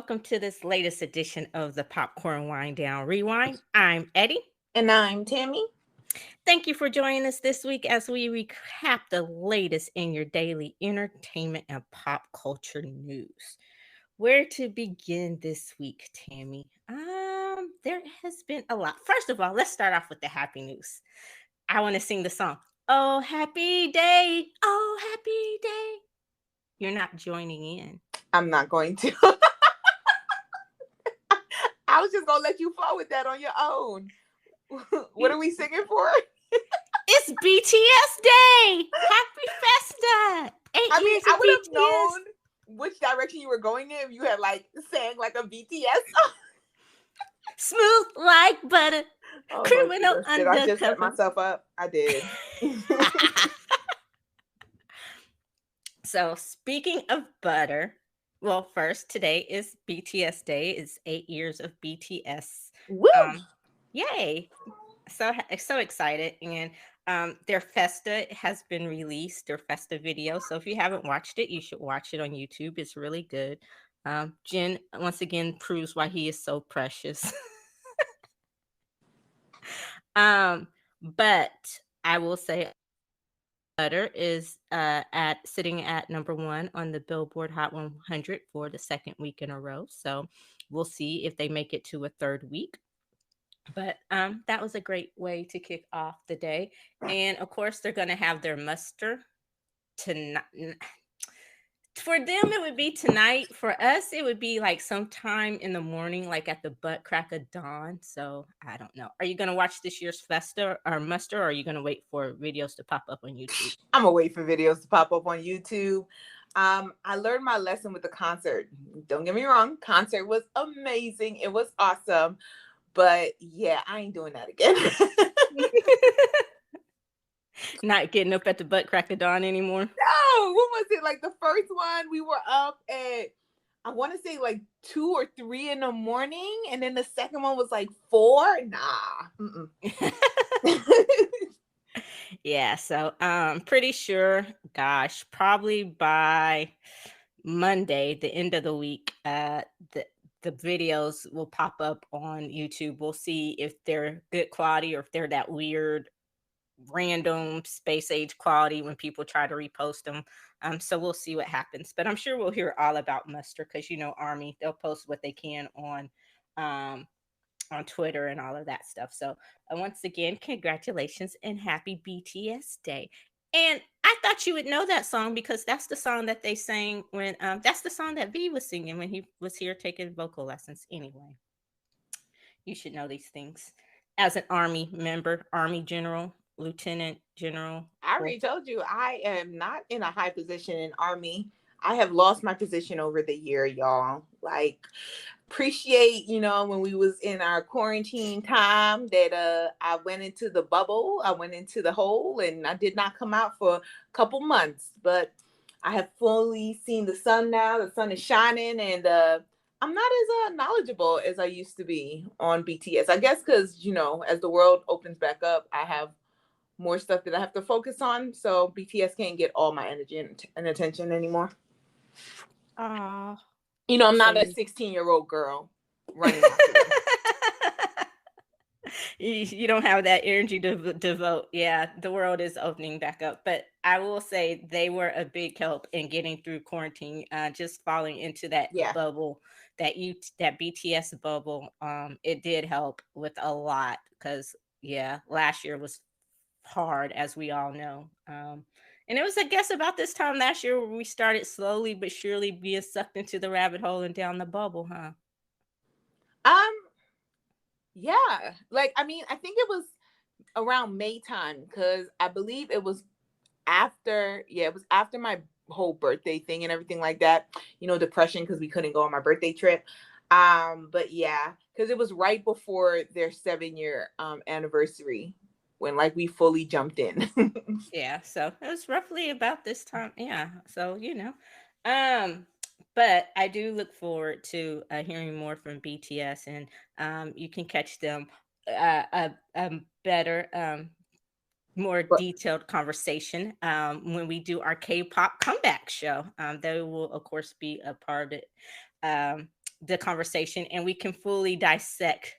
welcome to this latest edition of the Popcorn Wine Down ReWine. I'm Eddie. And I'm Tammy. Thank you for joining us this week as we recap the latest in your daily entertainment and pop culture news. Where to begin this week, Tammy? There has been a lot. First of all, let's start off with the happy news. I want to sing the song. Oh, happy day. Oh, happy day. You're not joining in. I'm not going to. I was just going to let you flow with that on your own. What are we singing for? It's BTS Day. Happy Festa. I would have known which direction you were going in if you had sang like a BTS song. Smooth like butter. Oh, criminal undercover. Did I just set myself up? I did. So speaking of butter, well, first, today is BTS Day. It's 8 years of BTS. Woo! Yay. So excited. And their Festa has been released, their Festa video. So if you haven't watched it, you should watch it on YouTube. It's really good. Jin, once again, proves why he is so precious. But I will say butter is sitting at number 1 on the Billboard Hot 100 for the second week in a row. So we'll see if they make it to a third week. But that was a great way to kick off the day. And of course, they're going to have their muster tonight. For them, it would be tonight. For us, it would be like sometime in the morning, like at the butt crack of dawn. So I don't know. Are you going to watch this year's Festa or muster, or are you going to wait for videos to pop up on YouTube? I'm going to wait for videos to pop up on YouTube. I learned my lesson with the concert. Don't get me wrong. Concert was amazing. It was awesome. But yeah, I ain't doing that again. Not getting up at the butt crack of dawn anymore? No, what was it? Like the first one, we were up at, I want to say 2 or 3 in the morning. And then the second one was 4. Nah. Yeah, so pretty sure, gosh, probably by Monday, the end of the week, the videos will pop up on YouTube. We'll see if they're good quality or if they're that weird random space age quality when people try to repost them. So we'll see what happens. But I'm sure we'll hear all about muster because Army, they'll post what they can on Twitter and all of that stuff. So once again, congratulations and happy BTS Day. And I thought you would know that song because that's the song that they sang when that's the song that V was singing when he was here taking vocal lessons. Anyway, you should know these things as an Army member, Army General, Lieutenant General. I already told you I am not in a high position in Army. I have lost my position over the year, y'all. Appreciate, when we was in our quarantine time that I went into the bubble, I went into the hole, and I did not come out for a couple months. But I have fully seen the sun now. The sun is shining, and I'm not as knowledgeable as I used to be on BTS. I guess because, as the world opens back up, I have more stuff that I have to focus on. So BTS can't get all my energy and attention anymore. I'm not a 16-year-old girl running after you don't have that energy to devote. Yeah, the world is opening back up. But I will say they were a big help in getting through quarantine, just falling into that bubble, that BTS bubble. It did help with a lot because, last year was hard, as we all know. And it was, I guess, about this time last year where we started slowly but surely being sucked into the rabbit hole and down the bubble, huh? Yeah. I think it was around May time because I believe it was after my whole birthday thing and everything like that. Depression because we couldn't go on my birthday trip. But yeah, because it was right before their 7-year anniversary when we fully jumped in. Yeah, so it was roughly about this time. Yeah, so but I do look forward to hearing more from BTS, and you can catch them a better, more detailed conversation when we do our K-pop comeback show. They will, of course, be a part of it. the conversation and we can fully dissect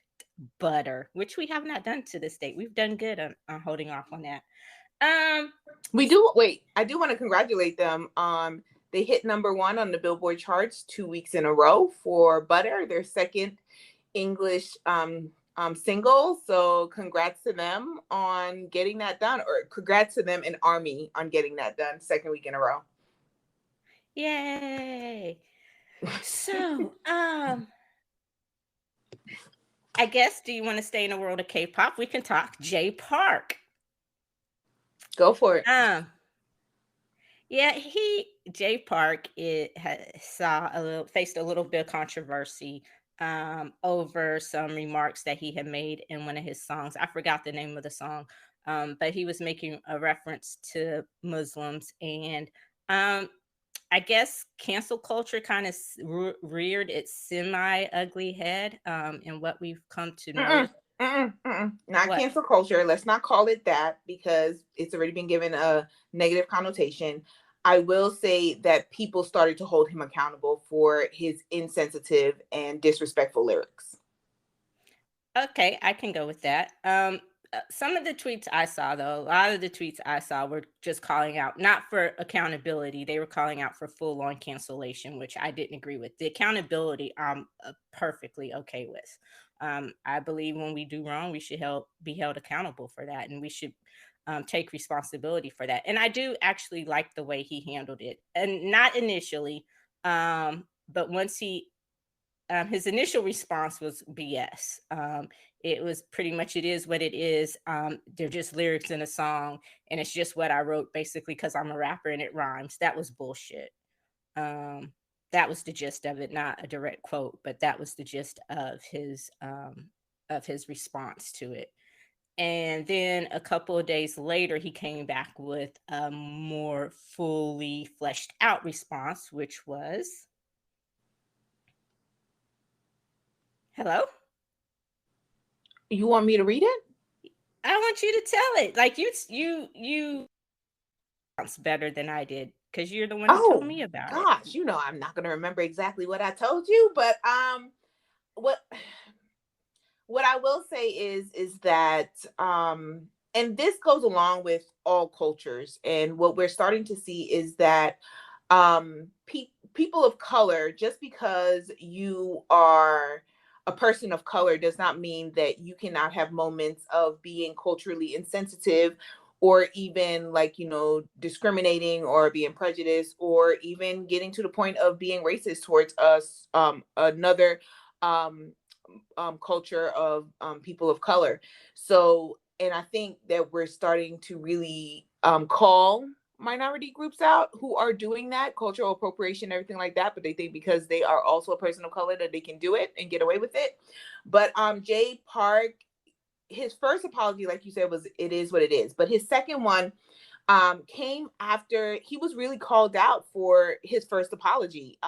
butter, which we have not done to this date. We've done good on holding off on that. We do. Wait, I do want to congratulate them. They hit #1 on the Billboard charts 2 weeks in a row for Butter, their second English single. So congrats to them on getting that done, or congrats to them and Army on getting that done 2nd week in a row. Yay! So, I guess, do you want to stay in the world of K-pop? We can talk Jay Park. Go for it. Yeah, Jay Park faced a little bit of controversy over some remarks that he had made in one of his songs. I forgot the name of the song, but he was making a reference to Muslims, and I guess cancel culture kind of reared its semi-ugly head in what we've come to know. Not what? Cancel culture. Let's not call it that because it's already been given a negative connotation. I will say that people started to hold him accountable for his insensitive and disrespectful lyrics. Okay, I can go with that. Some of the tweets I saw, though, a lot of the tweets I saw were just calling out, not for accountability. They were calling out for full-on cancellation, which I didn't agree with. The accountability, I'm perfectly okay with. I believe when we do wrong, we should be held accountable for that, and we should take responsibility for that. And I do actually like the way he handled it, and not initially, but once his initial response was BS. It was pretty much, it is what it is. They're just lyrics in a song, and it's just what I wrote basically because I'm a rapper and it rhymes. That was bullshit. That was the gist of it, not a direct quote, but that was the gist of his response to it. And then a couple of days later, he came back with a more fully fleshed out response, which was, hello? You want me to read it? I want you to tell it. Like you sounds better than I did because you're the one who told me about it. Gosh, I'm not going to remember exactly what I told you, but what I will say is that and this goes along with all cultures, and what we're starting to see is that people of color, just because you are a person of color does not mean that you cannot have moments of being culturally insensitive or even discriminating or being prejudiced or even getting to the point of being racist towards us, another culture of people of color. So, and I think that we're starting to really call minority groups out who are doing that, cultural appropriation, everything like that, but they think because they are also a person of color that they can do it and get away with it. But Jay Park, his first apology, like you said, was it is what it is. But his second one came after he was really called out for his first apology.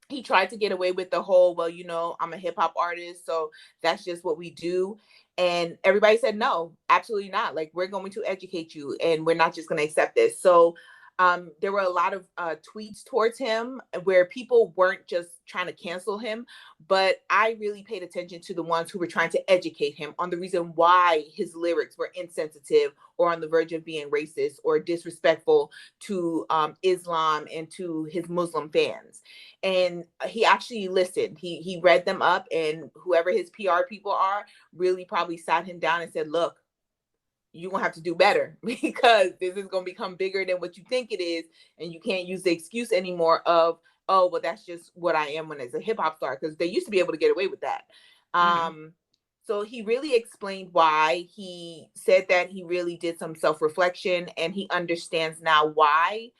He tried to get away with the whole, well, I'm a hip hop artist, so that's just what we do. And everybody said, no, absolutely not. Like, we're going to educate you and we're not just going to accept this. So there were a lot of tweets towards him where people weren't just trying to cancel him, but I really paid attention to the ones who were trying to educate him on the reason why his lyrics were insensitive or on the verge of being racist or disrespectful to Islam and to his Muslim fans. And he actually listened. He read them up, and whoever his PR people are really probably sat him down and said, look, you're going to have to do better because this is going to become bigger than what you think it is. And you can't use the excuse anymore of, oh, well, that's just what I am when it's a hip hop star, because they used to be able to get away with that. So he really explained why. He said that he really did some self-reflection and he understands now why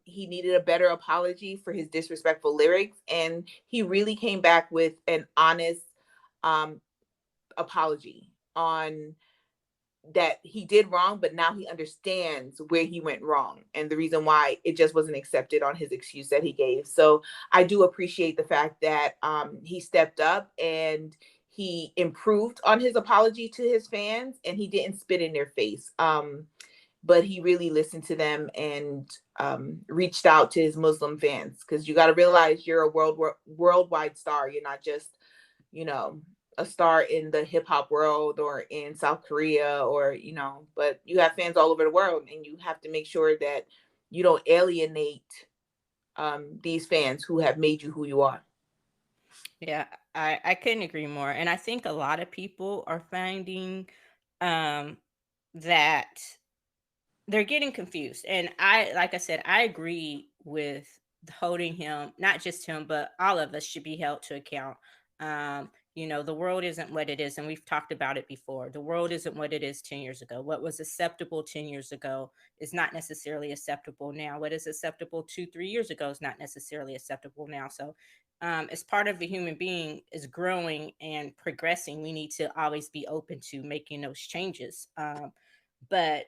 he needed a better apology for his disrespectful lyrics. And he really came back with an honest apology on that he did wrong, but now he understands where he went wrong and the reason why it just wasn't accepted on his excuse that he gave. So I do appreciate the fact that he stepped up and he improved on his apology to his fans and he didn't spit in their face. but he really listened to them and reached out to his Muslim fans, because you got to realize you're a worldwide star. You're not just, you know, a star in the hip hop world or in South Korea, or, you know, but you have fans all over the world, and you have to make sure that you don't alienate these fans who have made you who you are. Yeah, I couldn't agree more. And I think a lot of people are finding um, that they're getting confused. And like I said, I agree with holding him, not just him, but all of us should be held to account. The world isn't what it is. And we've talked about it before. The world isn't what it is 10 years ago. What was acceptable 10 years ago is not necessarily acceptable now. What is acceptable 2, 3 years ago is not necessarily acceptable now. So, as part of a human being is growing and progressing, we need to always be open to making those changes. But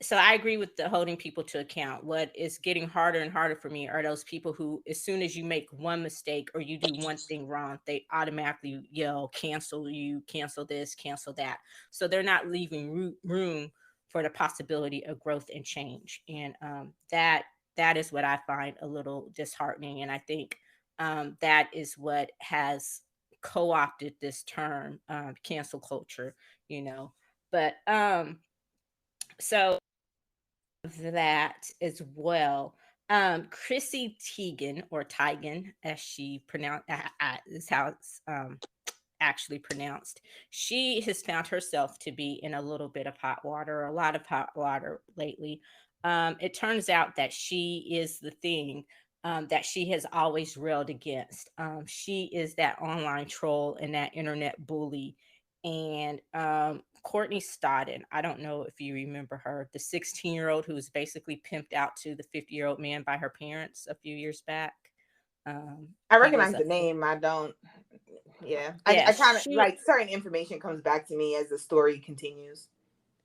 so I agree with the holding people to account. What is getting harder and harder for me are those people who, as soon as you make one mistake or you do one thing wrong, they automatically yell, cancel you, cancel this, cancel that. So they're not leaving room for the possibility of growth and change. And that is what I find a little disheartening. And I think that is what has co-opted this term, cancel culture, you know. But so that as well. Chrissy Teigen, or Teigen, as she pronounced, is how it's actually pronounced. She has found herself to be in a little bit of hot water, or a lot of hot water lately. It turns out that she is the thing that she has always railed against. She is that online troll and that internet bully. And Courtney Stodden, I don't know if you remember her, the 16-year-old who was basically pimped out to the 50-year-old man by her parents a few years back. I He was recognize a the name. I don't. Yeah, yeah, I kind of like certain information comes back to me as the story continues.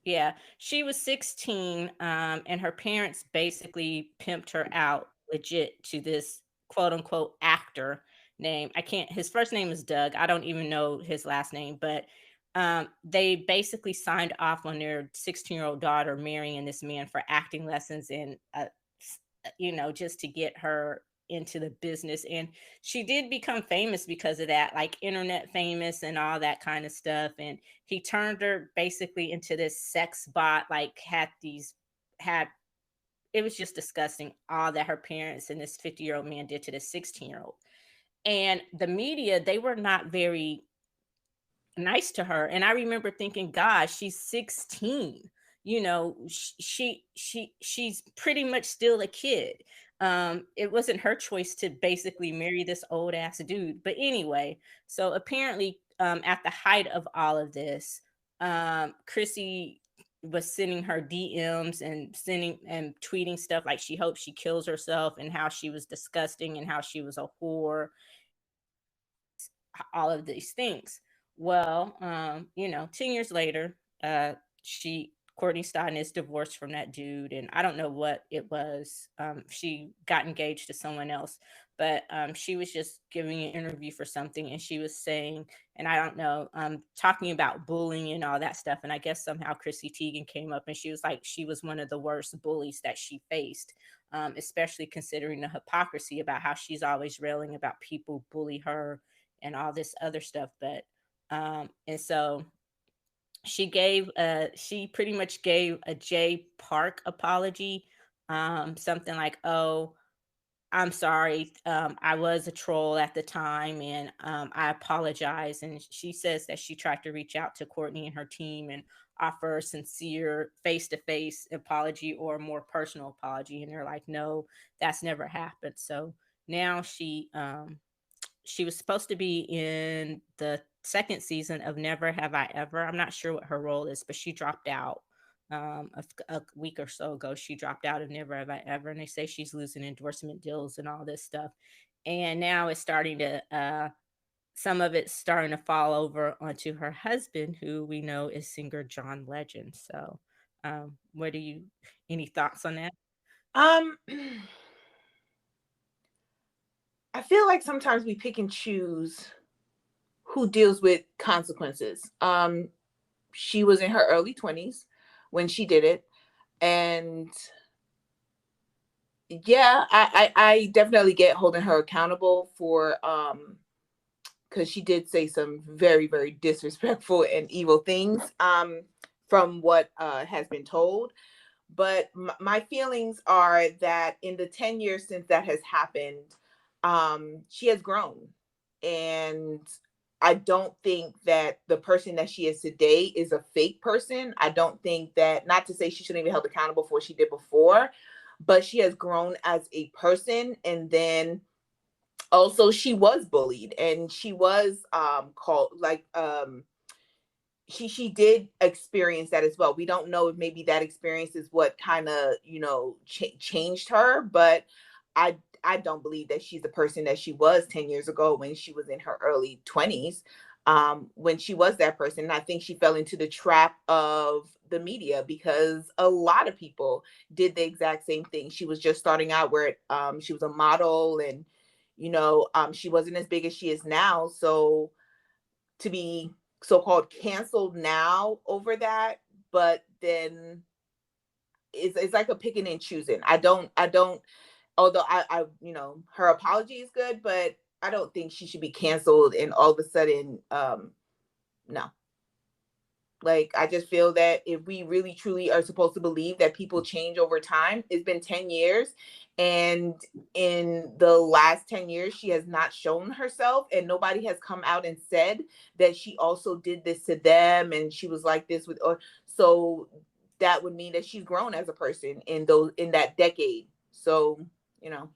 Yeah, she was 16, and her parents basically pimped her out legit to this quote unquote actor name. I can't, his first name is Doug. I don't even know his last name, but they basically signed off on their 16-year-old daughter marrying this man for acting lessons and, just to get her into the business. And she did become famous because of that, like internet famous and all that kind of stuff. And he turned her basically into this sex bot, like had it was just disgusting, all that her parents and this 50-year-old man did to this 16-year-old. And the media, they were not very nice to her. And I remember thinking, gosh, she's 16. She's pretty much still a kid. It wasn't her choice to basically marry this old ass dude. But anyway, so apparently, at the height of all of this, Chrissy was sending her DMs and sending and tweeting stuff like she hoped she kills herself and how she was disgusting and how she was a whore, all of these things. Well, 10 years later, Courtney Stodden is divorced from that dude, and I don't know what it was. She got engaged to someone else, but she was just giving an interview for something, and she was saying, and I don't know, talking about bullying and all that stuff. And I guess somehow Chrissy Teigen came up, and she was like, she was one of the worst bullies that she faced, especially considering the hypocrisy about how she's always railing about people bully her and all this other stuff. But and so she pretty much gave a Jay Park apology, something like, oh, I'm sorry, I was a troll at the time, and I apologize. And she says that she tried to reach out to Courtney and her team and offer a sincere face-to-face apology or a more personal apology, and they're like, no, that's never happened. So now she was supposed to be in the second season of Never Have I Ever. I'm not sure what her role is, but she dropped out a week or so ago. She dropped out of Never Have I Ever, and they say she's losing endorsement deals and all this stuff. And now it's starting to, some of it's starting to fall over onto her husband, who we know is singer John Legend. So, what do you, any thoughts on that? Um, I feel like sometimes we pick and choose who deals with consequences. She was in her early 20s when she did it. And yeah, I definitely get holding her accountable for because she did say some very, very disrespectful and evil things from what has been told. But my feelings are that in the 10 years since that has happened, she has grown. And I don't think that the person that she is today is a fake person. I don't think that, not to say she shouldn't be held accountable for what she did before, but she has grown as a person. And then also she was bullied and she was called like she did experience that as well. We don't know if maybe that experience is what kind of changed her, but I don't believe that she's the person that she was 10 years ago when she was in her early 20s, when she was that person. And I think she fell into the trap of the media because a lot of people did the exact same thing. She was just starting out where she was a model, and she wasn't as big as she is now, so to be so-called canceled now over that, but then it's like a picking and choosing. I don't although her apology is good, but I don't think she should be canceled and all of a sudden no. Like, I just feel that if we really truly are supposed to believe that people change over time, it's been 10 years. And in the last 10 years, she has not shown herself, and nobody has come out and said that she also did this to them. And she was like this with, or so that would mean that she's grown as a person in that decade. So, you know,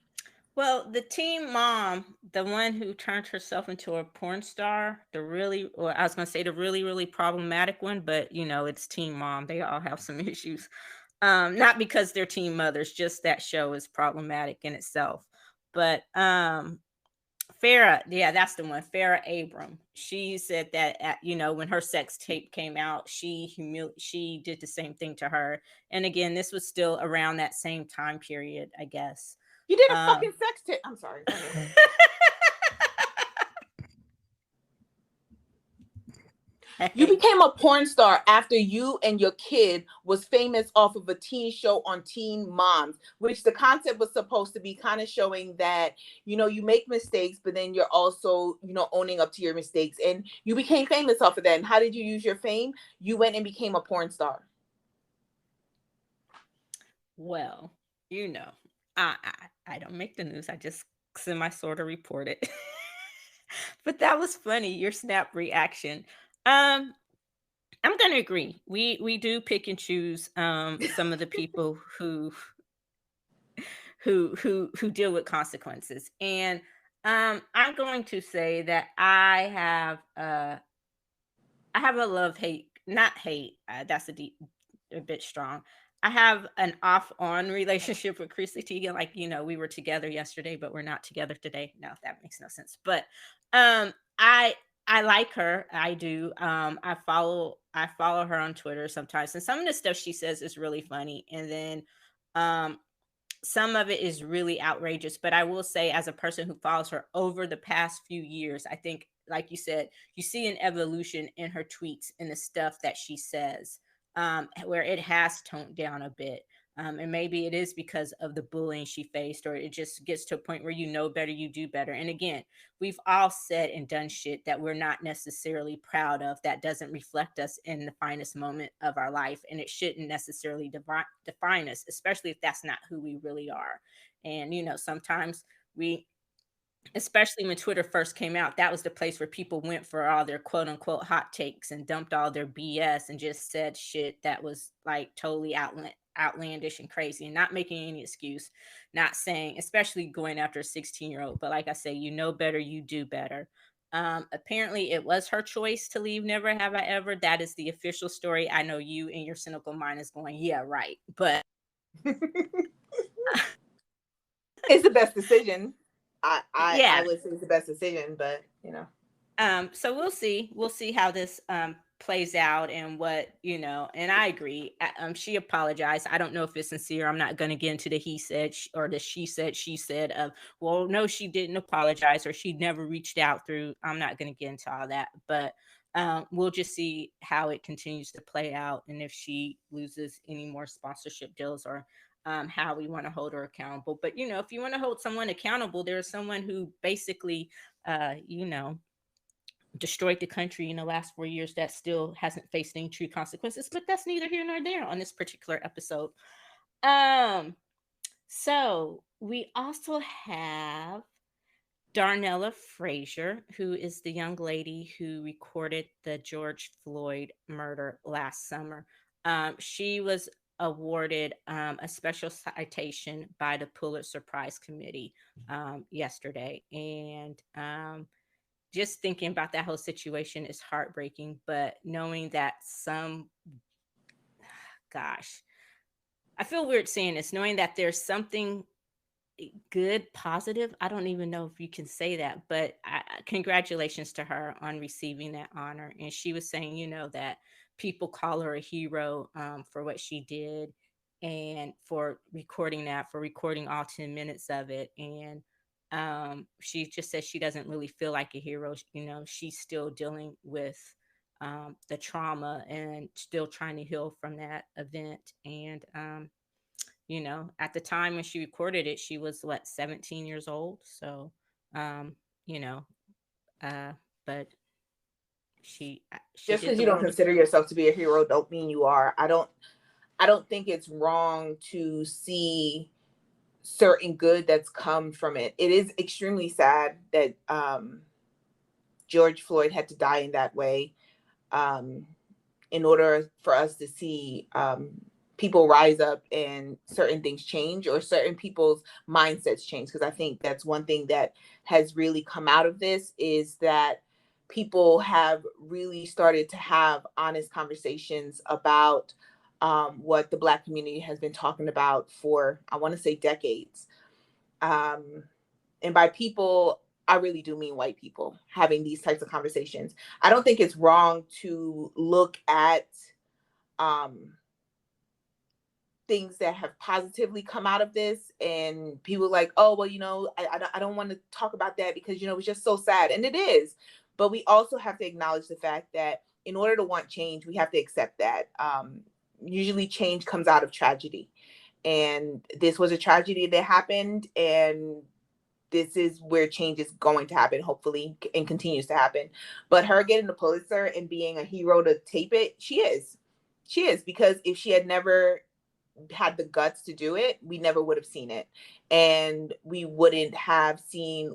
Well, the teen mom, the one who turned herself into a porn star, or I was going to say the really, really problematic one, but it's teen mom. They all have some issues. Not because they're teen mothers, just that show is problematic in itself. But Farrah, yeah, that's the one. Farrah Abram. She said that when her sex tape came out, she did the same thing to her. And again, this was still around that same time period, I guess. you did a Um fucking sex tape. I'm sorry. Go ahead. You became a porn star after you and your kid was famous off of a teen show on Teen Moms, which the concept was supposed to be kind of showing that, you make mistakes, but then you're also, owning up to your mistakes. And you became famous off of that. And how did you use your fame? You went and became a porn star. Well, I, I don't make the news. I just semi sort of report it. But that was funny. Your snap reaction. Um, I'm gonna agree. We do pick and choose some of the people who deal with consequences. And I'm going to say that I have a love hate, not hate. That's a bit strong. I have an off on relationship with Chrissy Teigen. Like, we were together yesterday, but we're not together today. No, that makes no sense. But um, I I like her. I do. I follow her on Twitter sometimes, and some of the stuff she says is really funny. And then um, some of it is really outrageous. But I will say, as a person who follows her over the past few years, I think, like you said, you see an evolution in her tweets and the stuff that she says, where it has toned down a bit. And maybe it is because of the bullying she faced, or it just gets to a point where you know better, you do better. And again, we've all said and done shit that we're not necessarily proud of, that doesn't reflect us in the finest moment of our life. And it shouldn't necessarily define us, especially if that's not who we really are. And, sometimes we, especially when Twitter first came out, that was the place where people went for all their quote unquote hot takes and dumped all their BS and just said shit that was like totally outlandish and crazy, and not making any excuse, not saying, especially going after a 16-year-old. But like I say, you know better, you do better. Apparently it was her choice to leave Never Have I Ever. That is the official story. I know you in your cynical mind is going, yeah, right. But It's the best decision. I yeah. would say it's the best decision, but So we'll see how this plays out, and and I agree. She apologized. I don't know if it's sincere. I'm not going to get into the he said or the she said of, well, no, she didn't apologize, or she never reached out through. I'm not going to get into all that. But We'll just see how it continues to play out, and if she loses any more sponsorship deals, or how we want to hold her accountable. But if you want to hold someone accountable, there's someone who basically, uh, you know, destroyed the country in the last 4 years that still hasn't faced any true consequences. But that's neither here nor there on this particular episode. Um, so we also have Darnella Frazier, who is the young lady who recorded the George Floyd murder last summer. She was awarded a special citation by the Pulitzer Prize Committee yesterday. And just thinking about that whole situation is heartbreaking. But knowing that gosh, I feel weird saying this, knowing that there's something good, positive. I don't even know if you can say that, but congratulations to her on receiving that honor. And she was saying, that people call her a hero for what she did, and for recording that, for recording all 10 minutes of it. And she just says she doesn't really feel like a hero. She's still dealing with the trauma and still trying to heal from that event. And at the time when she recorded it, she was 17 years old. So, um, you know, uh, but she Just did because the you don't world. consider yourself to be a hero, don't mean you are. I don't think it's wrong to see certain good that's come from it. It is extremely sad that George Floyd had to die in that way, um, in order for us to see people rise up and certain things change, or certain people's mindsets change. Because I think that's one thing that has really come out of this, is that people have really started to have honest conversations about what the Black community has been talking about for, I want to say, decades. Um, and by people, I really do mean white people having these types of conversations. I don't think it's wrong to look at um, things that have positively come out of this, and people like, oh, well, I don't want to talk about that because, it's just so sad. And it is. But we also have to acknowledge the fact that in order to want change, we have to accept that usually change comes out of tragedy. And this was a tragedy that happened, and this is where change is going to happen, hopefully, and continues to happen. But her getting the Pulitzer and being a hero to tape it, she is. She is, because if she had never had the guts to do it, we never would have seen it. And we wouldn't have seen,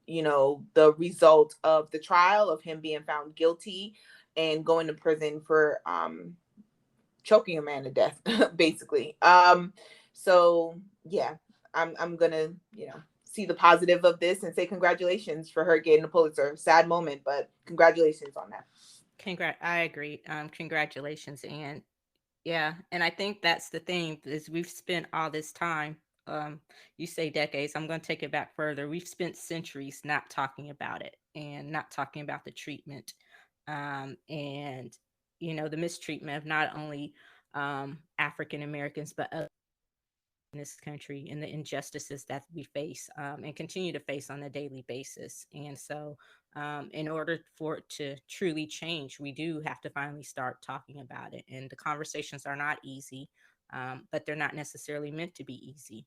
the result of the trial, of him being found guilty and going to prison for choking a man to death, basically. So yeah, I'm gonna, see the positive of this and say congratulations for her getting the Pulitzer. Sad moment, but congratulations on that. I agree. Congratulations. And yeah, and I think that's the thing, is we've spent all this time. You say decades. I'm going to take it back further. We've spent centuries not talking about it, and not talking about the treatment, and the mistreatment of not only African Americans, but in this country, and the injustices that we face, and continue to face on a daily basis. And so, in order for it to truly change, we do have to finally start talking about it. And the conversations are not easy, but they're not necessarily meant to be easy.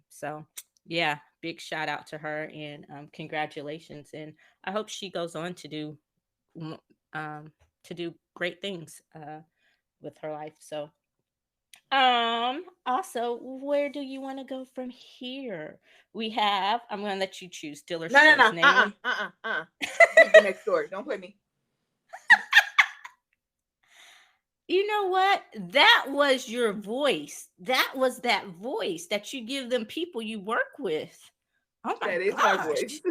So, yeah, big shout out to her, and congratulations. And I hope she goes on um, to do great things with her life. So, also, where do you want to go from here? I'm going to let you choose, dealer's No, no, choice. no. Naomi, Take the next story. Don't play me. you know what? That was your voice. That was that voice that you give them people you work with. Oh my That is my voice.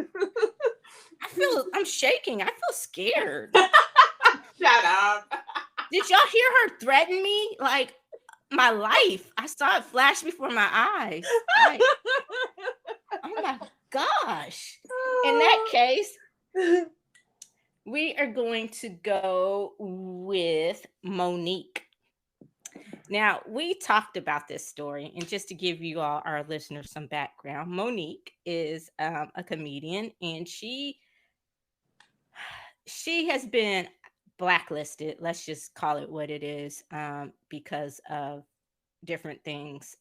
gosh. I'm shaking. I feel scared. Shut up. Did y'all hear her threaten me? Like, my life. I saw it flash before my eyes. Like, oh my gosh. In that case, we are going to go with Monique. Now, we talked about this story, and just to give you all, our listeners, some background, Monique is a comedian, and she she has been blacklisted. Let's just call it what it is, because of different things,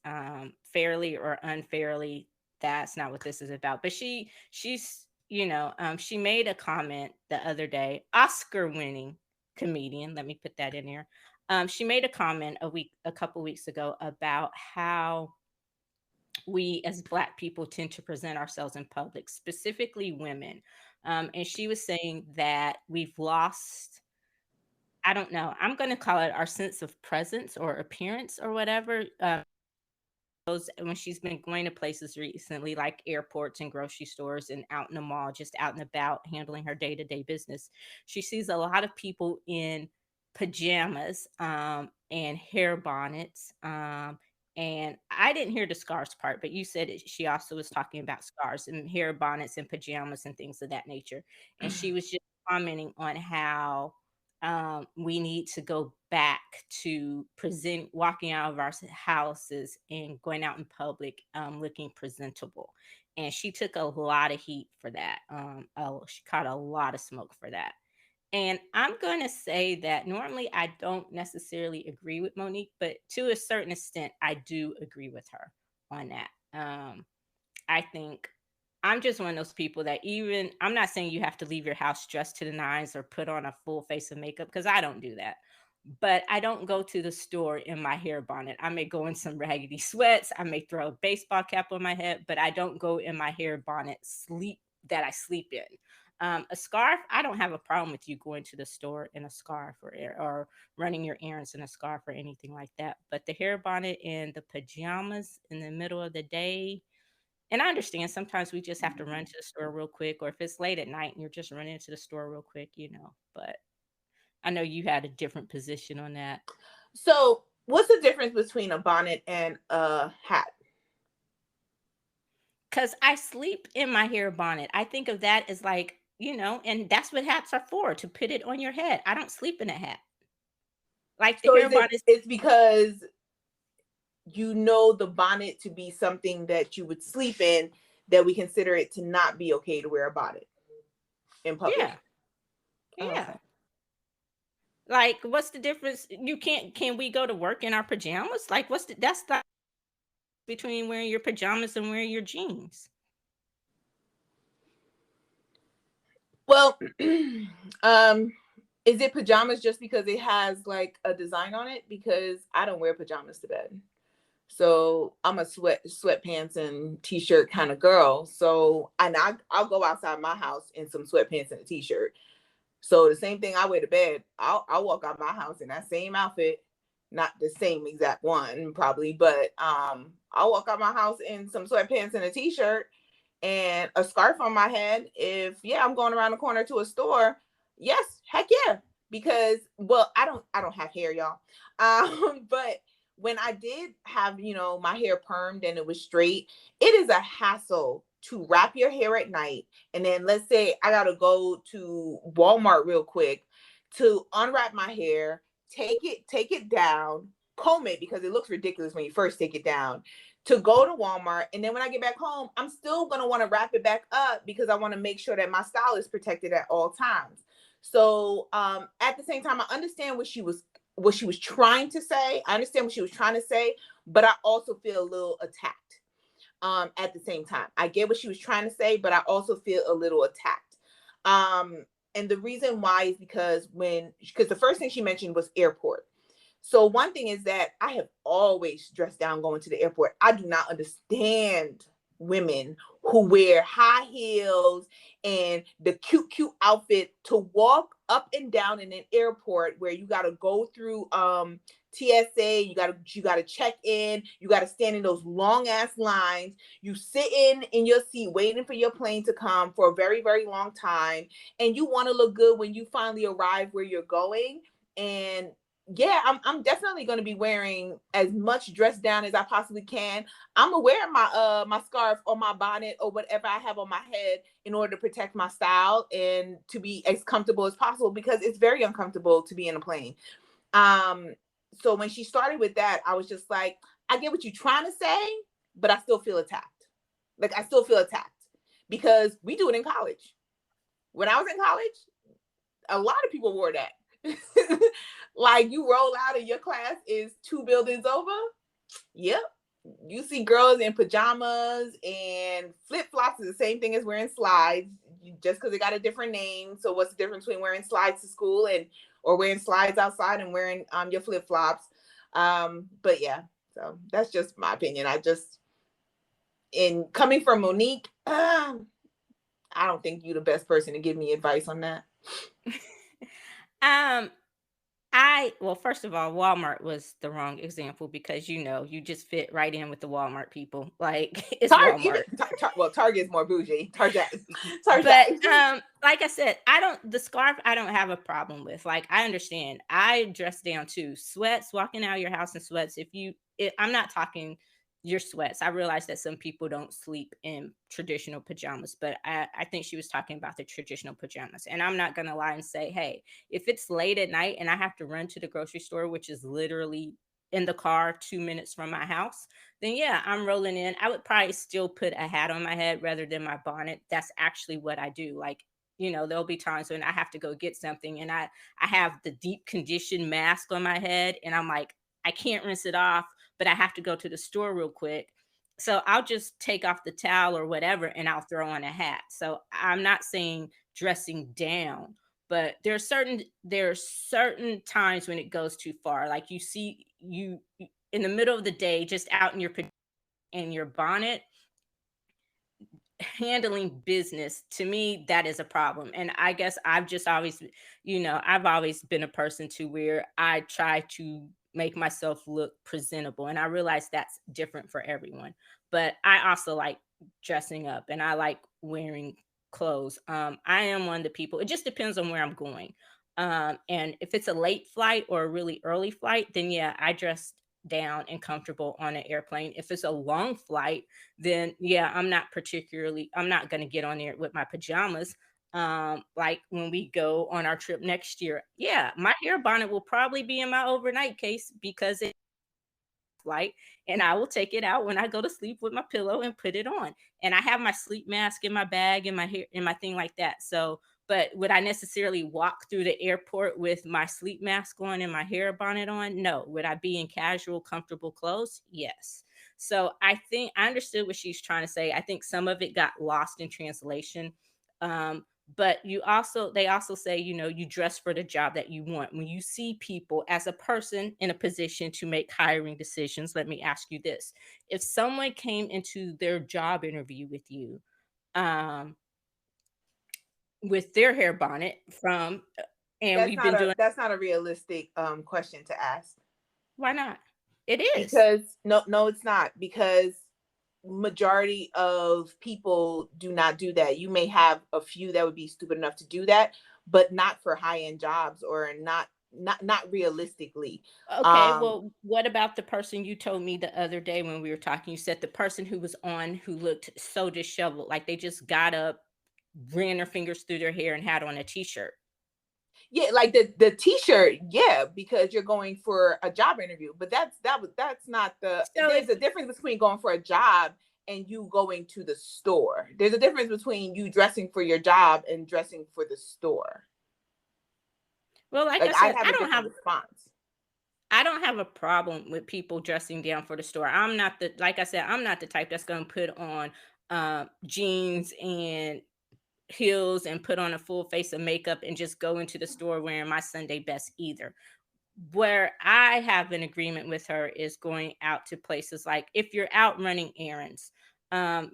fairly or unfairly. That's not what this is about. But she's she made a comment the other day. Oscar winning comedian. Let me put that in there. She made a comment a couple weeks ago about how we as Black people tend to present ourselves in public, specifically women. And she was saying that we've lost, I don't know, I'm going to call it our sense of presence or appearance or whatever. When she's been going to places recently, like airports and grocery stores and out in the mall, just out and about handling her day-to-day business, she sees a lot of people in pajamas, and hair bonnets. And I didn't hear the scarves part, but you said she also was talking about scarves and hair bonnets and pajamas and things of that nature. And she was just commenting on how, we need to go back to walking out of our houses and going out in public, looking presentable. And she took a lot of heat for that. She caught a lot of smoke for that. And I'm going to say that normally I don't necessarily agree with Monique, but to a certain extent, I do agree with her on that. I think I'm just one of those people that, even I'm not saying you have to leave your house dressed to the nines or put on a full face of makeup, because I don't do that. But I don't go to the store in my hair bonnet. I may go in some raggedy sweats. I may throw a baseball cap on my head, but I don't go in my hair bonnet that I sleep in. A scarf, I don't have a problem with you going to the store in a scarf, or running your errands in a scarf or anything like that. But the hair bonnet and the pajamas in the middle of the day, and I understand sometimes we just have to run to the store real quick, or if it's late at night and you're just running to the store real quick. But I know you had a different position on that. So, what's the difference between a bonnet and a hat? Because I sleep in my hair bonnet. I think of that as like, and that's what hats are for, to put it on your head. I don't sleep in a hat. Like the So hair bonnet. it's because you know the bonnet to be something that you would sleep in, that we consider it to not be okay to wear a bonnet in public. Yeah. Oh, Yeah. okay. Like, what's the difference? Can we go to work in our pajamas? Like, that's the between wearing your pajamas and wearing your jeans. Well, is it pajamas just because it has like a design on it? Because I don't wear pajamas to bed. So I'm a sweatpants and t-shirt kind of girl. So, and I'll go outside my house in some sweatpants and a t-shirt. So the same thing I wear to bed, I'll walk out my house in that same outfit, not the same exact one probably, but I'll walk out my house in some sweatpants and a t-shirt and a scarf on my head. If I'm going around the corner to a store, yes, heck yeah, because well, I don't have hair, y'all. But when I did have my hair permed and it was straight, it is a hassle to wrap your hair at night, and then let's say I gotta go to Walmart real quick to unwrap my hair, take it down, comb it because it looks ridiculous when you first take it down, to go to Walmart. And then when I get back home, I'm still going to want to wrap it back up because I want to make sure that my style is protected at all times. So at the same time, I understand what she was trying to say. I understand what she was trying to say, but I also feel a little attacked. At the same time, I get what she was trying to say, but I also feel a little attacked. And the reason why is because the first thing she mentioned was airport. So one thing is that I have always dressed down going to the airport. I do not understand women who wear high heels and the cute outfit to walk up and down in an airport where you got to go through TSA, you got to check in, you got to stand in those long ass lines, you sit in your seat waiting for your plane to come for a very, very long time, and you want to look good when you finally arrive where you're going. And I'm definitely going to be wearing as much dress down as I possibly can. I'm gonna wear my scarf or my bonnet or whatever I have on my head in order to protect my style and to be as comfortable as possible, because it's very uncomfortable to be in a plane. So when she started with that, I was just like, I get what you're trying to say, but I still feel attacked. Like, I still feel attacked because we do it in college. When I was in college, A lot of people wore that. Like, you roll out and your class is 2 buildings over. Yep. You see girls in pajamas and flip-flops is the same thing as wearing slides, just because they got a different name. So what's the difference between wearing slides to school and or wearing slides outside and wearing your flip-flops? But yeah, so that's just my opinion. In coming from Monique, I don't think you're the best person to give me advice on that. um well, first of all, Walmart was the wrong example because you just fit right in with the Walmart people. Like, it's Walmart. Well, Target is more bougie. Target. But like I said, the scarf I don't have a problem with. Like, I understand. I dress down too. Sweats, walking out of your house in sweats. I'm not talking your sweats. I realize that some people don't sleep in traditional pajamas, but I think she was talking about the traditional pajamas. And I'm not gonna lie and say, hey, if it's late at night and I have to run to the grocery store, which is literally in the car 2 minutes from my house, then yeah, I'm rolling in. I would probably still put a hat on my head rather than my bonnet. That's actually what I do. Like, there'll be times when I have to go get something and I have the deep condition mask on my head and I'm like, I can't rinse it off, but I have to go to the store real quick. So I'll just take off the towel or whatever and I'll throw on a hat. So I'm not saying dressing down, but there are certain times when it goes too far. Like, you see you in the middle of the day, just out in your bonnet, handling business. To me, that is a problem. And I guess I've always been a person to where I try to make myself look presentable. And I realize that's different for everyone. But I also like dressing up and I like wearing clothes. I am one of the people, it just depends on where I'm going. And if it's a late flight or a really early flight, then yeah, I dress down and comfortable on an airplane. If it's a long flight, then yeah, I'm not going to get on there with my pajamas. Like when we go on our trip next year, yeah, my hair bonnet will probably be in my overnight case because it's flight, and I will take it out when I go to sleep with my pillow and put it on. And I have my sleep mask in my bag and my hair and my thing like that. So, but would I necessarily walk through the airport with my sleep mask on and my hair bonnet on? No. Would I be in casual, comfortable clothes? Yes. So I think I understood what she's trying to say. I think some of it got lost in translation. But they also say, you dress for the job that you want. When you see people as a person in a position to make hiring decisions, let me ask you this. If someone came into their job interview with you, um, with their hair bonnet and we've been doing. That's not a realistic question to ask. Why not? It is. Because no, it's not, because majority of people do not do that. You may have a few that would be stupid enough to do that, but not for high-end jobs, or not realistically. Okay, well, what about the person you told me the other day when we were talking? You said the person who was on who looked so disheveled, like they just got up, ran their fingers through their hair, and had on a t-shirt. Yeah, like the t-shirt, yeah, because you're going for a job interview. But that's not there's a difference between going for a job and you going to the store. There's a difference between you dressing for your job and dressing for the store. Well, like I said, I don't have response. I don't have a problem with people dressing down for the store. Like I said, I'm not the type that's going to put on jeans and heels and put on a full face of makeup and just go into the store wearing my Sunday best either. Where I have an agreement with her is going out to places like, if you're out running errands, going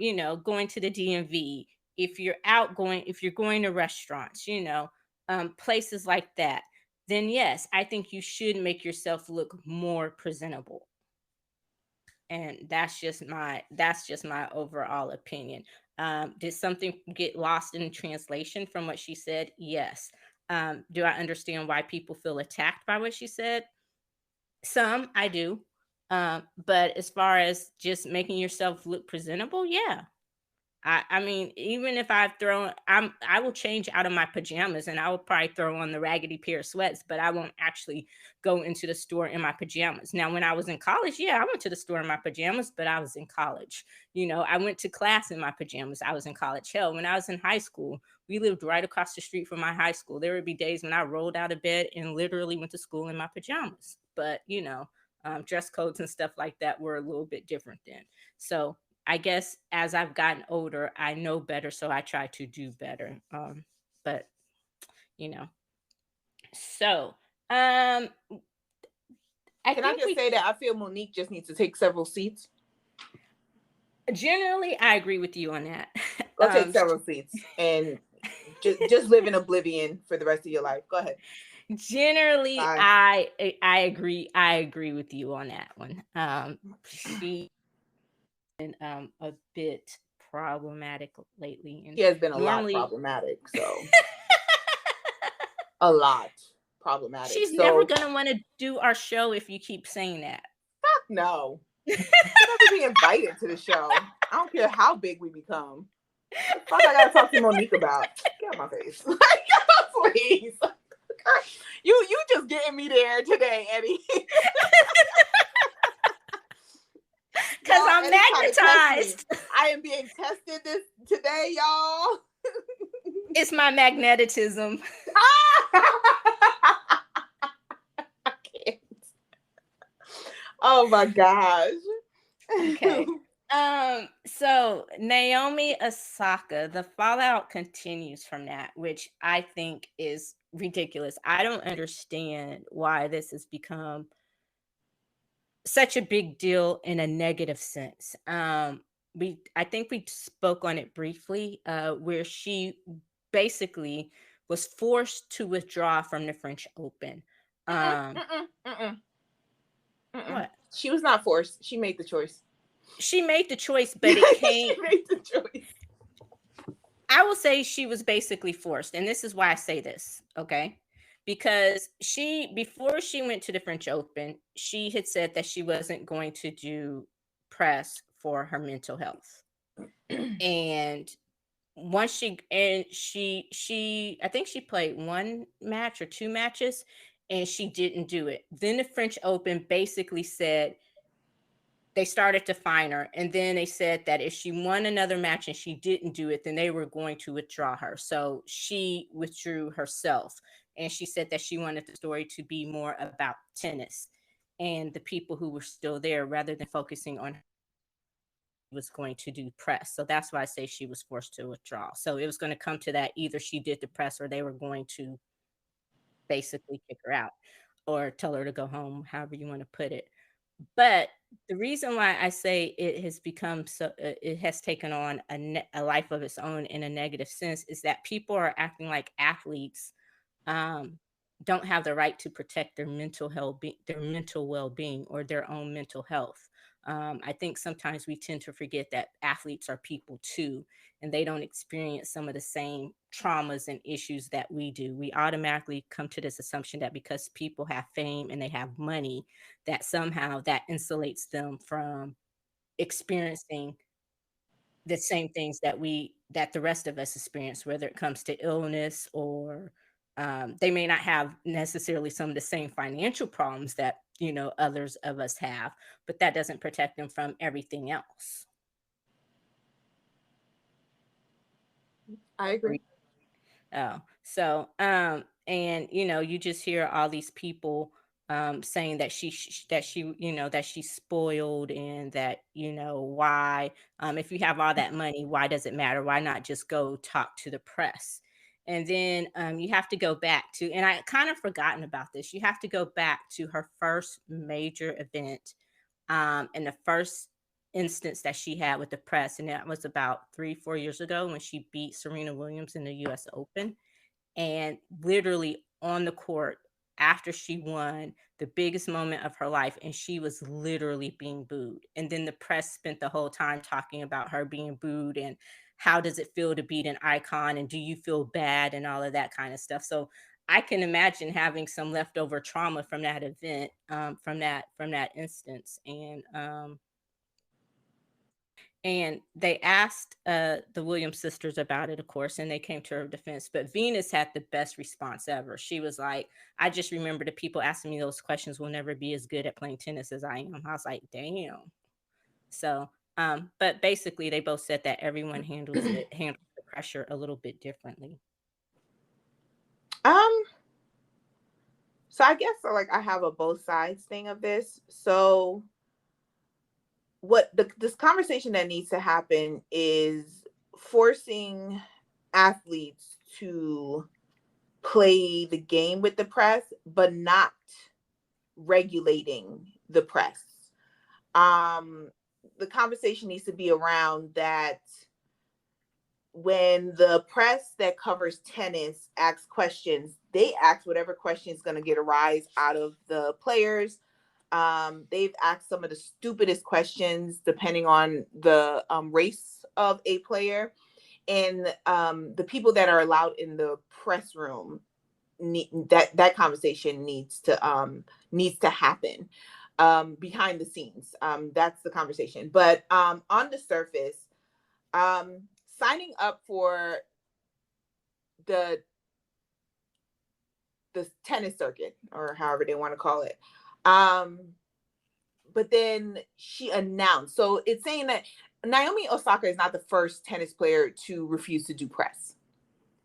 to the DMV, if you're going to restaurants, places like that, then yes, I think you should make yourself look more presentable. And that's just my overall opinion. Did something get lost in translation from what she said? Yes. Do I understand why people feel attacked by what she said? Some, I do. But as far as just making yourself look presentable, yeah. I mean, even if I will change out of my pajamas and I will probably throw on the raggedy pair of sweats, but I won't actually go into the store in my pajamas. Now, when I was in college, yeah, I went to the store in my pajamas, but I was in college. I went to class in my pajamas. I was in college. Hell, when I was in high school, we lived right across the street from my high school. There would be days when I rolled out of bed and literally went to school in my pajamas. But, dress codes and stuff like that were a little bit different then. So I guess as I've gotten older, I know better. So I try to do better. But, you know, so I Can I think just say that I feel Monique just needs to take several seats? generally I agree with you on that. Go take several seats and just live in oblivion for the rest of your life. Go ahead. Generally, Bye. I agree. I agree with you on that one. She been a bit problematic lately, and She has been a lot normally problematic, so a lot problematic. she's never So gonna want to do our show if you keep saying that. fuck no. She'll never be invited to the show. I don't care how big we become. Fuck, I gotta talk to Monique about. Get out my face. Please. You just getting me there today, Eddie. Because I'm Eddie's trying to test me. magnetized. I am being tested today, y'all. It's my magnetism. I can't. Oh my gosh. Okay. So Naomi Osaka, the fallout continues from that, which I think is ridiculous. I don't understand why this has become such a big deal in a negative sense. I think we spoke on it briefly, where she basically was forced to withdraw from the French Open. What? She was not forced. She made the choice. She made the choice, but it came. She made the choice. I will say she was basically forced, and this is why I say this, okay? Because before she went to the French Open, she had said that she wasn't going to do press for her mental health. And once she I think she played one match or two matches, and she didn't do it. Then the French Open basically said, they started to fine her, and then they said that if she won another match and she didn't do it, then they were going to withdraw her. So she withdrew herself, and she said that she wanted the story to be more about tennis and the people who were still there rather than focusing on her was going to do press. So that's why I say she was forced to withdraw. So it was going to come to that, either she did the press or they were going to basically kick her out or tell her to go home, however you want to put it. But the reason why I say it has become it has taken on a life of its own in a negative sense is that people are acting like athletes don't have the right to protect their mental health, their mental well-being, or their own mental health. I think sometimes we tend to forget that athletes are people too, and they don't experience some of the same traumas and issues that we do. We automatically come to this assumption that because people have fame and they have money, that somehow that insulates them from experiencing the same things that the rest of us experience, whether it comes to illness or they may not have necessarily some of the same financial problems that others of us have, but that doesn't protect them from everything else. I agree. Oh, so and you just hear all these people saying that that she's spoiled, and that why, if you have all that money, why does it matter? Why not just go talk to the press? And then you have to go back to, and I kind of forgotten about this, you have to go back to her first major event, and the first instance that she had with the press, and that was about 3-4 years ago when she beat Serena Williams in the US Open. And literally on the court, after she won the biggest moment of her life, and she was literally being booed, and then the press spent the whole time talking about her being booed and how does it feel to beat an icon, and do you feel bad, and all of that kind of stuff. So I can imagine having some leftover trauma from that event, from that instance. And they asked the Williams sisters about it, of course, and they came to her defense. But Venus had the best response ever. She was like, I just remember the people asking me those questions will never be as good at playing tennis as I am. I was like, damn. So, but basically they both said that everyone handles the pressure a little bit differently? Um, so I guess like I have a both sides thing of this. So this conversation that needs to happen is forcing athletes to play the game with the press, but not regulating the press. Um, the conversation needs to be around that when the press that covers tennis asks questions, they ask whatever question is going to get a rise out of the players. They've asked some of the stupidest questions depending on the race of a player. And the people that are allowed in the press room that conversation needs to happen behind the scenes. That's the conversation. But on the surface, um, signing up for the tennis circuit or however they want to call it. But then she announced, so it's saying that Naomi Osaka is not the first tennis player to refuse to do press.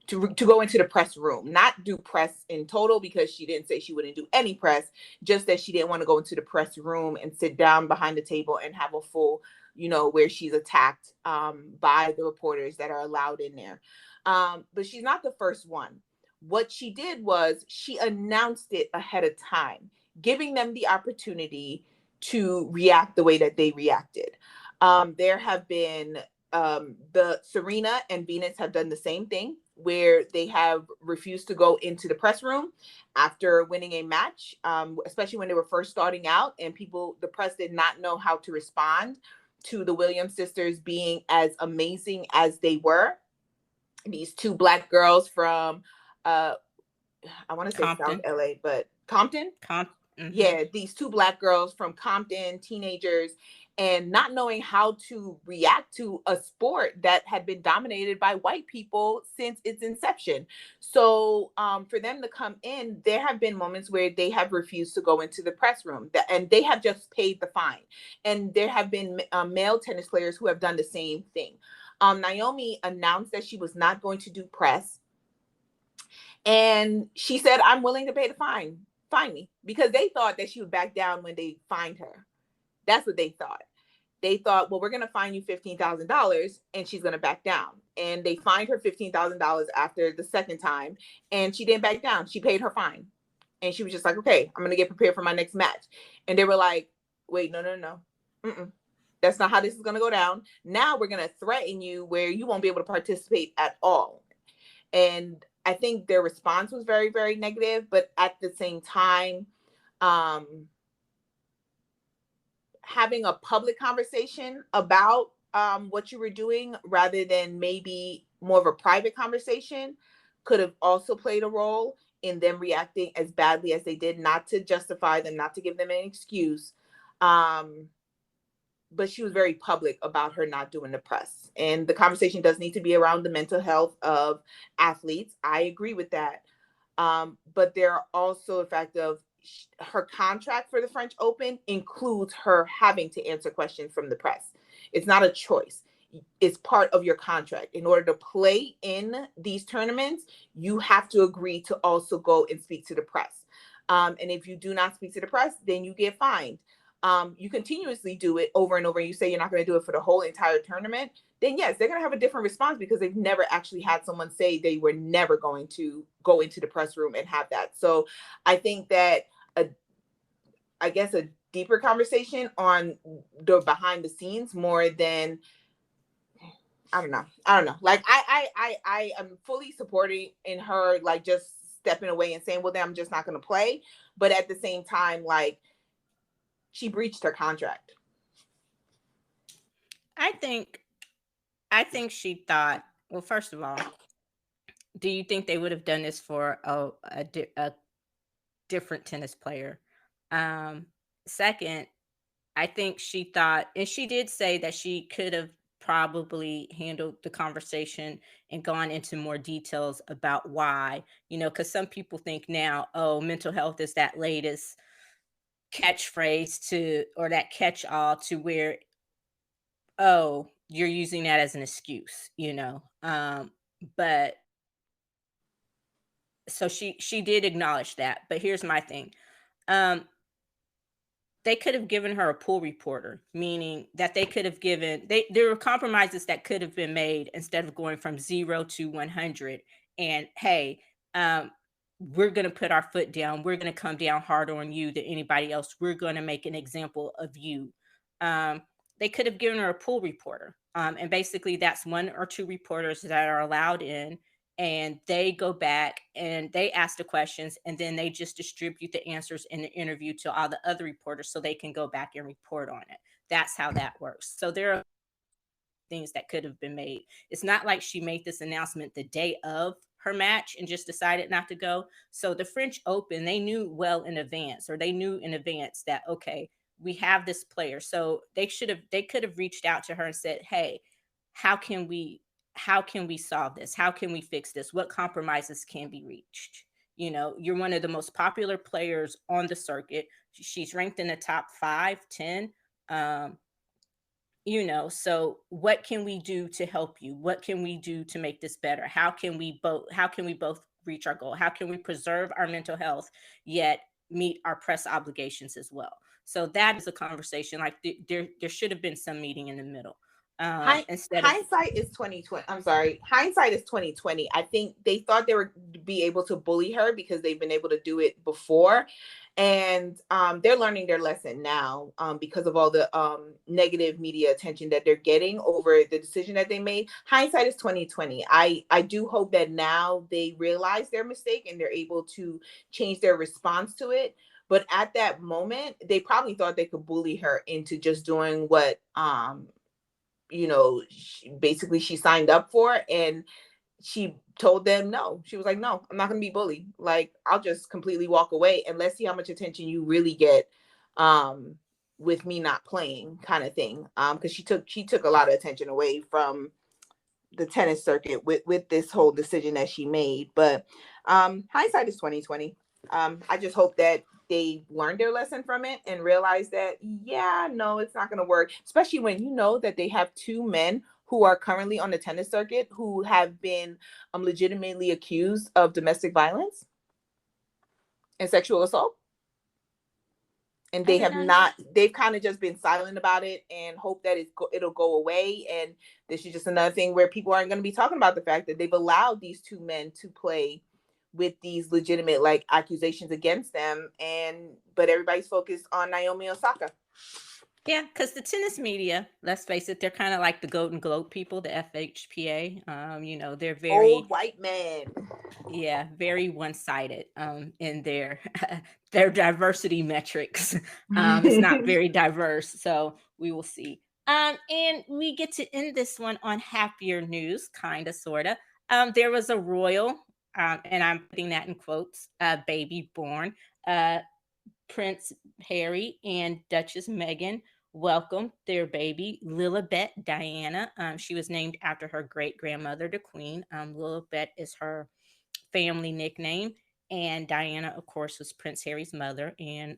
To go into the press room, not do press in total, because she didn't say she wouldn't do any press, just that she didn't want to go into the press room and sit down behind the table and have a full, where she's attacked by the reporters that are allowed in there. But she's not the first one. What she did was she announced it ahead of time, giving them the opportunity to react the way that they reacted. There have been the Serena and Venus have done the same thing, where they have refused to go into the press room after winning a match, especially when they were first starting out, and the press did not know how to respond to the Williams sisters being as amazing as they were. These two Black girls from, I want to say South Compton. LA, but Compton. Mm-hmm. Yeah, these two Black girls from Compton, teenagers, and not knowing how to react to a sport that had been dominated by white people since its inception. So for them to come in, there have been moments where they have refused to go into the press room, and they have just paid the fine. And there have been male tennis players who have done the same thing. Naomi announced that she was not going to do press. And she said, I'm willing to pay the fine. Fine me. Because they thought that she would back down when they fined her. That's what they thought. They thought, well, we're going to fine you $15,000 and she's going to back down. And they fined her $15,000 after the second time. And she didn't back down. She paid her fine. And she was just like, okay, I'm going to get prepared for my next match. And they were like, wait, no. Mm-mm. That's not how this is going to go down. Now we're going to threaten you where you won't be able to participate at all. And I think their response was very, very negative. But at the same time, having a public conversation about what you were doing rather than maybe more of a private conversation could have also played a role in them reacting as badly as they did, not to justify them, not to give them an excuse. But she was very public about her not doing the press. And the conversation does need to be around the mental health of athletes. I agree with that. But there are also the fact of her contract for the French Open includes her having to answer questions from the press. It's not a choice. It's part of your contract. In order to play in these tournaments, you have to agree to also go and speak to the press. And if you do not speak to the press, then you get fined. You continuously do it over and over, and you say you're not going to do it for the whole entire tournament, then yes, they're going to have a different response because they've never actually had someone say they were never going to go into the press room and have that. So I think that a deeper conversation on the behind the scenes more than, I don't know. Like I am fully supporting in her, like just stepping away and saying, well, then I'm just not going to play. But at the same time, like she breached her contract. I think she thought, well, first of all, do you think they would have done this for a different tennis player? Second, I think she thought, and she did say that she could have probably handled the conversation and gone into more details about why, because some people think now, oh, mental health is that latest catchphrase or that catch all to where, oh, you're using that as an excuse, but so she did acknowledge that. But here's my thing. Um, they could have given her a pool reporter, meaning that they could have given there were compromises that could have been made instead of going from 0 to 100. And hey, um, we're gonna put our foot down. We're gonna come down harder on you than anybody else. We're gonna make an example of you. Um, they could have given her a pool reporter, and basically that's 1 or 2 reporters that are allowed in, and they go back and they ask the questions, and then they just distribute the answers in the interview to all the other reporters so they can go back and report on it. That's how that works. So there are things that could have been made. It's not like she made this announcement the day of her match and just decided not to go. So the French Open, they knew well in advance, or they knew in advance that, okay, we have this player. So they could have reached out to her and said, hey, how can we solve this? How can we fix this? What compromises can be reached? You're one of the most popular players on the circuit. She's ranked in the top 5, 10. So what can we do to help you? What can we do to make this better? How can we both reach our goal? How can we preserve our mental health yet meet our press obligations as well? So that is a conversation. Like there should have been some meeting in the middle. Instead of Hindsight is 2020. I'm sorry. Hindsight is 2020. I think they thought they were be able to bully her because they've been able to do it before. And they're learning their lesson now because of all the negative media attention that they're getting over the decision that they made. Hindsight is 2020. I do hope that now they realize their mistake and they're able to change their response to it. But at that moment, they probably thought they could bully her into just doing what basically she signed up for, and she told them no. She was like, no, I'm not gonna be bullied. Like, I'll just completely walk away and let's see how much attention you really get with me not playing, kind of thing. Because she took a lot of attention away from the tennis circuit with this whole decision that she made. But hindsight is 2020. I just hope that they learned their lesson from it and realized that, yeah, no, it's not going to work, especially when you know that they have 2 men who are currently on the tennis circuit who have been legitimately accused of domestic violence and sexual assault. And they have not, they've kind of just been silent about it and hope that it'll go away. And this is just another thing where people aren't going to be talking about the fact that they've allowed these 2 men to play with these legitimate accusations against them. But everybody's focused on Naomi Osaka. Yeah, because the tennis media, let's face it, they're kind of like the Golden Globe people, the FHPA. They're very old white men. Yeah, very one-sided in their their diversity metrics. It's not very diverse, so we will see. And we get to end this one on happier news, kind of, sort of. There was a royal, and I'm putting that in quotes, baby born. Prince Harry and Duchess Meghan welcomed their baby, Lilibet Diana. She was named after her great grandmother, the Queen. Lilibet is her family nickname, and Diana, of course, was Prince Harry's mother. And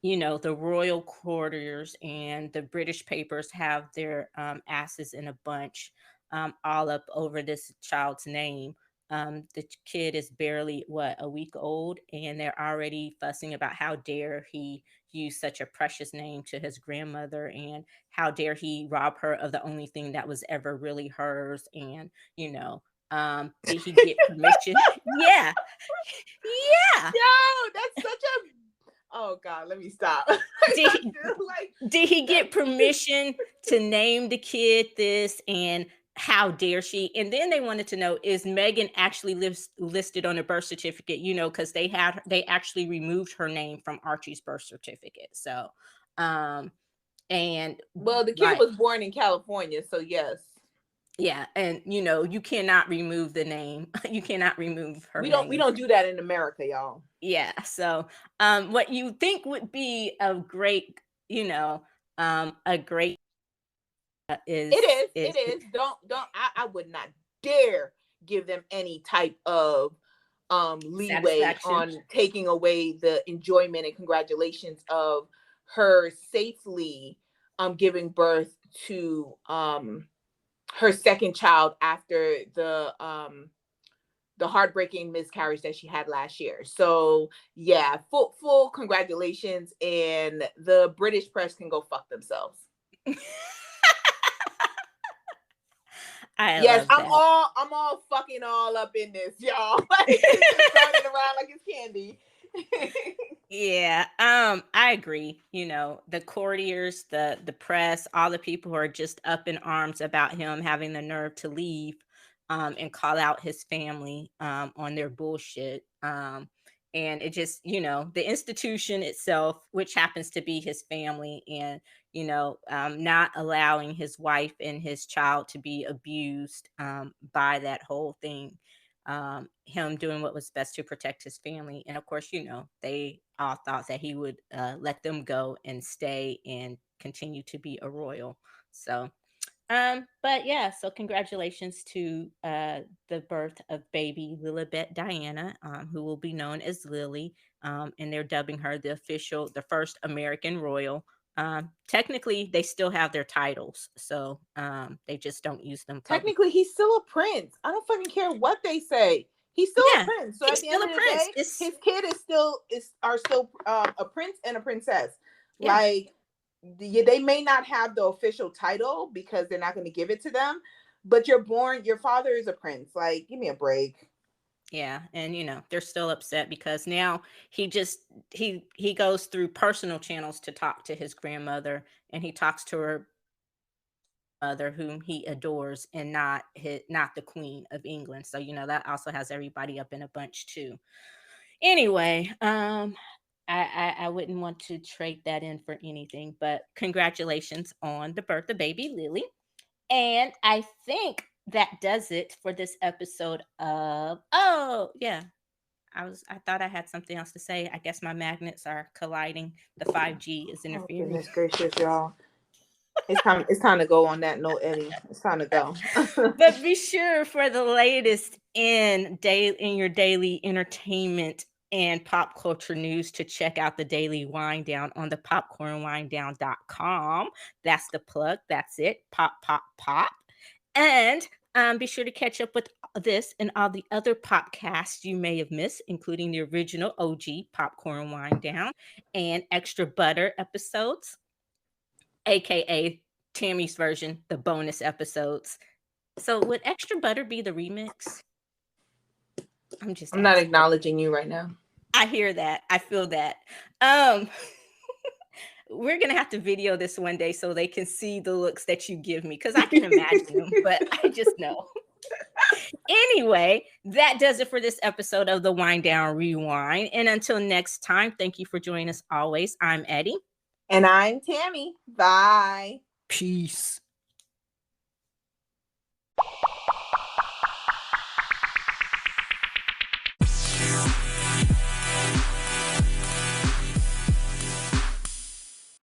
the royal courtiers and the British papers have their asses in a bunch, all up over this child's name. The kid is barely a week old, and they're already fussing about how dare he use such a precious name to his grandmother, and how dare he rob her of the only thing that was ever really hers. And did he get permission? Yeah. Yo, that's such a, oh God, let me stop. Did he get permission to name the kid this, and how dare she? And then they wanted to know, is Meghan actually listed on a birth certificate? Because they actually removed her name from Archie's birth certificate. So, and well, the kid was born in California, so yes. Yeah, and you cannot remove the name. You cannot remove her. We don't do that in America, y'all. Yeah. So, what you think would be a great, a great it is. Don't. I would not dare give them any type of leeway on taking away the enjoyment and congratulations of her safely giving birth to her second child after the heartbreaking miscarriage that she had last year. So yeah, full congratulations, and the British press can go fuck themselves. I Yes, love I'm that. all fucking all up in this, y'all. Like, just throwing it around like it's candy. Yeah, I agree. You know, the courtiers, the press, all the people who are just up in arms about him having the nerve to leave, and call out his family, on their bullshit. And it just, you know, the institution itself, which happens to be his family, and not allowing his wife and his child to be abused, by that whole thing, him doing what was best to protect his family. And of course, they all thought that he would, let them go and stay and continue to be a royal. So, but yeah, so congratulations to, the birth of baby Lilibet Diana, who will be known as Lily, and they're dubbing her the first American royal. Technically, they still have their titles, so they just don't use them publicly. Technically, he's still a prince. I don't fucking care what they say. He's still a Yeah, prince. So he's at the still end a of the prince. day, It's his kid are still a prince and a princess. Yeah, Like, they may not have the official title because they're not going to give it to them, but your father is a prince. Like, give me a break. yeah, and they're still upset because now he goes through personal channels to talk to his grandmother, and he talks to her mother, whom he adores, and not the Queen of England. So that also has everybody up in a bunch too. Anyway, I wouldn't want to trade that in for anything, but congratulations on the birth of baby Lily. And I think that does it for this episode of Oh, yeah. I thought I had something else to say. I guess my magnets are colliding. The 5G is Oh, interfering. goodness gracious, y'all. It's time to go on that note, Eddie. It's time to go. But be sure for the latest in your daily entertainment and pop culture news to check out the Daily Wine Down on the popcornwinedown.com. That's the plug. That's it. Pop, pop, pop. And be sure to catch up with this and all the other podcasts you may have missed, including the original OG Popcorn Wine Down and extra butter episodes, aka Tammy's version, the bonus episodes. So would extra butter be the remix? I'm just I'm not asking. acknowledging you right now. I hear that. I feel that. Um we're gonna have to video this one day so they can see the looks that you give me, because I can imagine them, but I just know. Anyway, that does it for this episode of the Wine Down Rewind. And until next time, thank you for joining us always. I'm Eddie. And I'm Tammy. Bye. Peace.